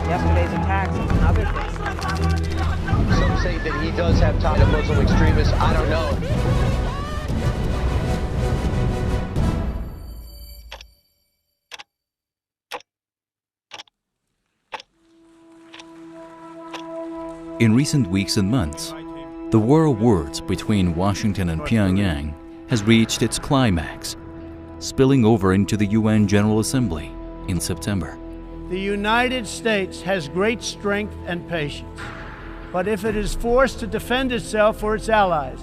yesterday's attacks and other things. Some say that he does have ties to Muslim extremists. I don't know. In recent weeks and months, the war of words between Washington and Pyongyang has reached its climax, spilling over into the UN General Assembly in September. The United States has great strength and patience, but if it is forced to defend itself or its allies,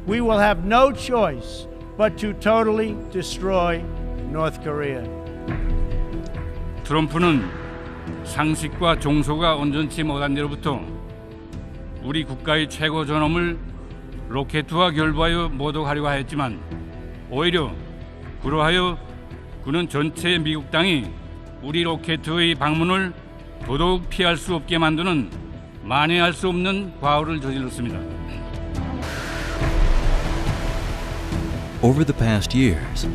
we will have no choice but to totally destroy North Korea. 트럼프는 상식과 종소가 온전치 못한 데로부터 우리 국가의 최고 존엄을 로켓과 결부하여 모독하려고 하였지만 오히려 그러하여 그는 전체 미국 땅이 우리 로켓의 방문을 더더욱 피할 수 없게 만드는 만회할 수 없는 과오를 저질렀습니다. Over the past years,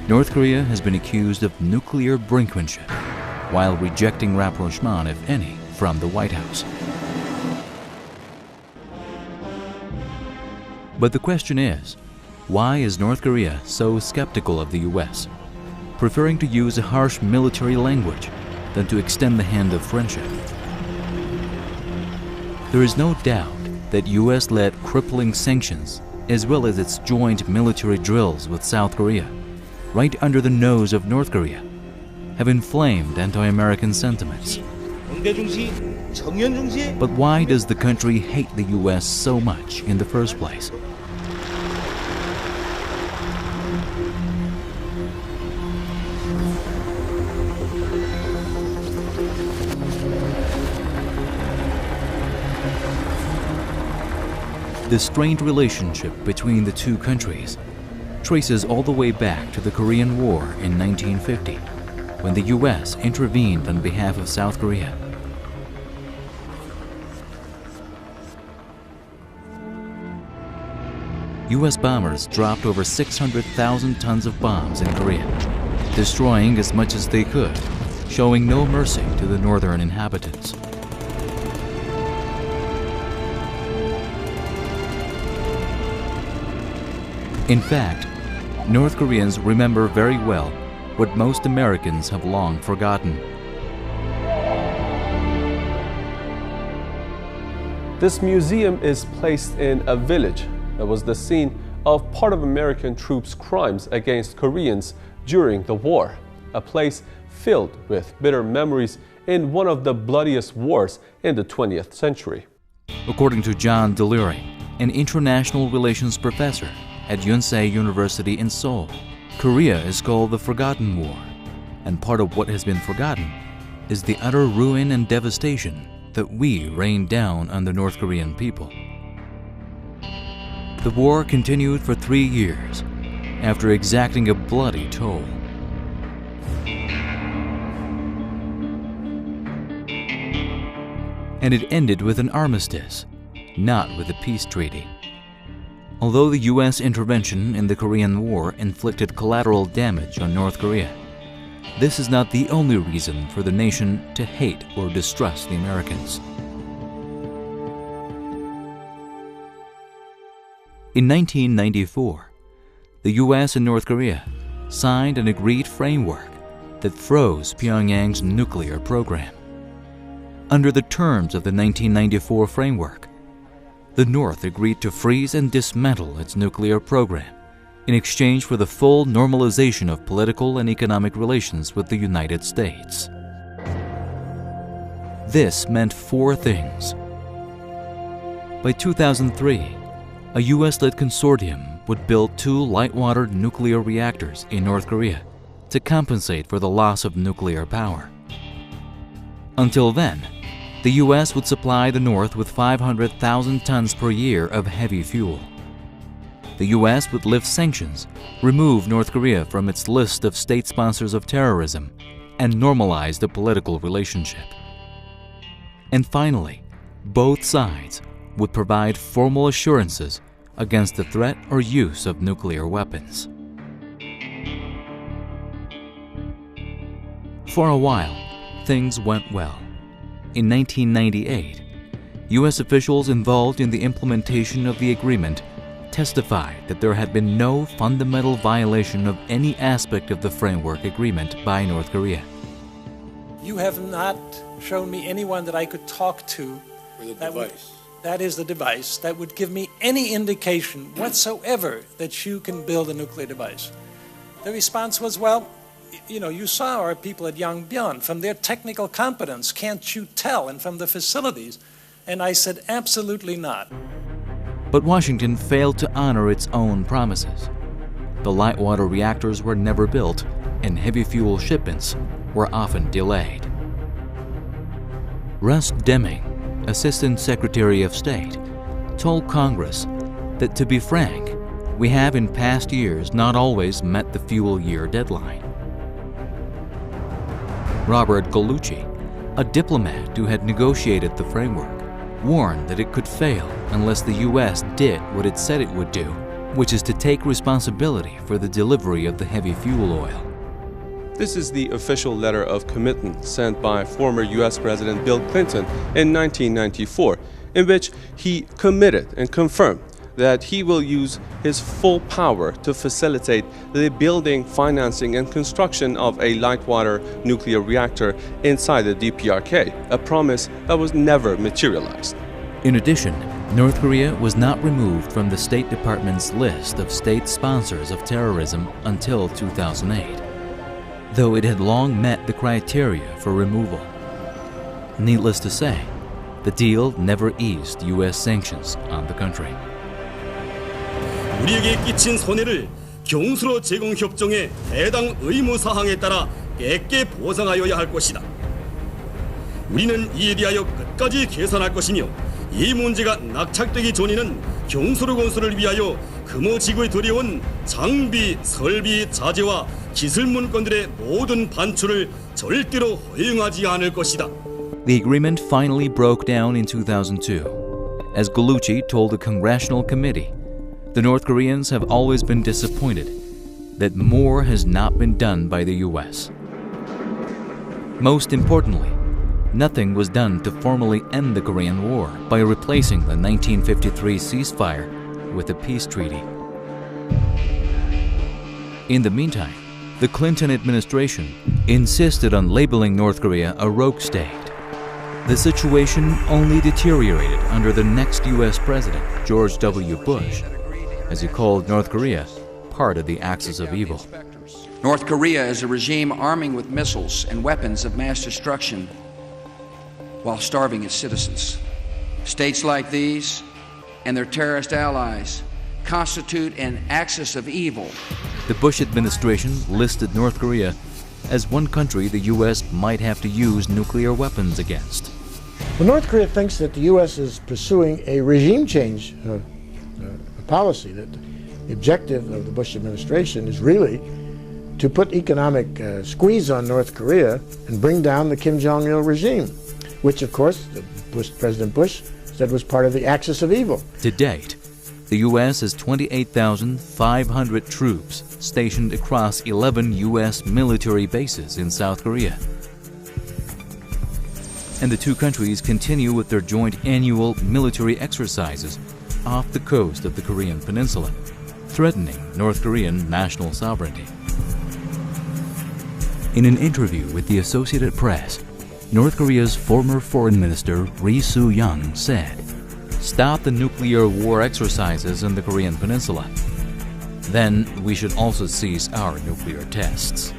North Korea has been accused of nuclear brinkmanship while rejecting rapprochement, if any, from the White House. But the question is, why is North Korea so skeptical of the US, preferring to use a harsh military language than to extend the hand of friendship? There is no doubt that US-led crippling sanctions, as well as its joint military drills with South Korea, right under the nose of North Korea, have inflamed anti-American sentiments. But why does the country hate the US so much in the first place? The strained relationship between the two countries traces all the way back to the Korean War in 1950, when the US intervened on behalf of South Korea. US bombers dropped over 600,000 tons of bombs in Korea, destroying as much as they could, showing no mercy to the northern inhabitants. In fact, North Koreans remember very well what most Americans have long forgotten. This museum is placed in a village that was the scene of part of American troops' crimes against Koreans during the war, a place filled with bitter memories in one of the bloodiest wars in the 20th century. According to John Deliri, an international relations professor at Yonsei University in Seoul, Korea is called the Forgotten War, and part of what has been forgotten is the utter ruin and devastation that we rained down on the North Korean people. The war continued for 3 years, after exacting a bloody toll. And it ended with an armistice, not with a peace treaty. Although the US intervention in the Korean War inflicted collateral damage on North Korea, this is not the only reason for the nation to hate or distrust the Americans. In 1994, the US and North Korea signed an agreed framework that froze Pyongyang's nuclear program. Under the terms of the 1994 framework, the North agreed to freeze and dismantle its nuclear program in exchange for the full normalization of political and economic relations with the United States. This meant 4 things. By 2003, a US-led consortium would build 2 light-water nuclear reactors in North Korea to compensate for the loss of nuclear power. Until then, the US would supply the North with 500,000 tons per year of heavy fuel. The US would lift sanctions, remove North Korea from its list of state sponsors of terrorism, and normalize the political relationship. And finally, both sides would provide formal assurances against the threat or use of nuclear weapons. For a while, things went well. In 1998, U.S. officials involved in the implementation of the agreement testified that there had been no fundamental violation of any aspect of the framework agreement by North Korea. You have not shown me anyone that I could talk to that is the device that would give me any indication whatsoever that you can build a nuclear device. The response was, well, you saw our people at Yongbyon. From their technical competence, can't you tell? And from the facilities. And I said, absolutely not. But Washington failed to honor its own promises. The light water reactors were never built, and heavy fuel shipments were often delayed. Russ Deming, Assistant Secretary of State, told Congress that, to be frank, we have in past years not always met the fuel year deadline. Robert Gallucci, a diplomat who had negotiated the framework, warned that it could fail unless the U.S. did what it said it would do, which is to take responsibility for the delivery of the heavy fuel oil. This is the official letter of commitment sent by former U.S. President Bill Clinton in 1994, in which he committed and confirmed that he will use his full power to facilitate the building, financing, and construction of a light-water nuclear reactor inside the DPRK, a promise that was never materialized. In addition, North Korea was not removed from the State Department's list of state sponsors of terrorism until 2008, though it had long met the criteria for removal. Needless to say, the deal never eased U.S. sanctions on the country. 우리에게 끼친 손해를 경수로 제공 협정의 해당 의무 사항에 따라 깨끗이 보상하여야 할 것이다. 우리는 이에 대하여 끝까지 계산할 것이며 이 문제가 낙착되기 전에는 경수로 건설을 위하여 금호지구에 들여온 장비, 설비, 자재와 기술 문건들의 모든 반출을 절대로 허용하지 않을 것이다. The agreement finally broke down in 2002. As Gallucci told the Congressional Committee, the North Koreans have always been disappointed that more has not been done by the U.S. Most importantly, nothing was done to formally end the Korean War by replacing the 1953 ceasefire with a peace treaty. In the meantime, the Clinton administration insisted on labeling North Korea a rogue state. The situation only deteriorated under the next U.S. President, George W. Bush, as he called North Korea part of the axis of evil. North Korea is a regime arming with missiles and weapons of mass destruction while starving its citizens. States like these and their terrorist allies constitute an axis of evil. The Bush administration listed North Korea as one country the U.S. might have to use nuclear weapons against. Well, North Korea thinks that the U.S. is pursuing a regime change policy, that the objective of the Bush administration is really to put economic squeeze on North Korea and bring down the Kim Jong-il regime, which, of course, President Bush said was part of the axis of evil. To date, the U.S. has 28,500 troops stationed across 11 U.S. military bases in South Korea. And the two countries continue with their joint annual military exercises off the coast of the Korean Peninsula, threatening North Korean national sovereignty. In an interview with the Associated Press, North Korea's former Foreign Minister Ri Soo-young said, "Stop the nuclear war exercises in the Korean Peninsula. Then we should also cease our nuclear tests."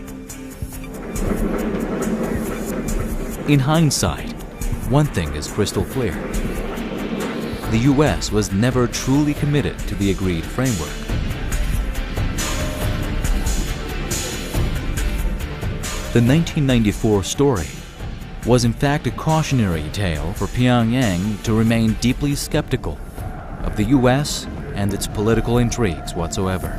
In hindsight, one thing is crystal clear. The U.S. was never truly committed to the agreed framework. The 1994 story was in fact a cautionary tale for Pyongyang to remain deeply skeptical of the U.S. and its political intrigues whatsoever.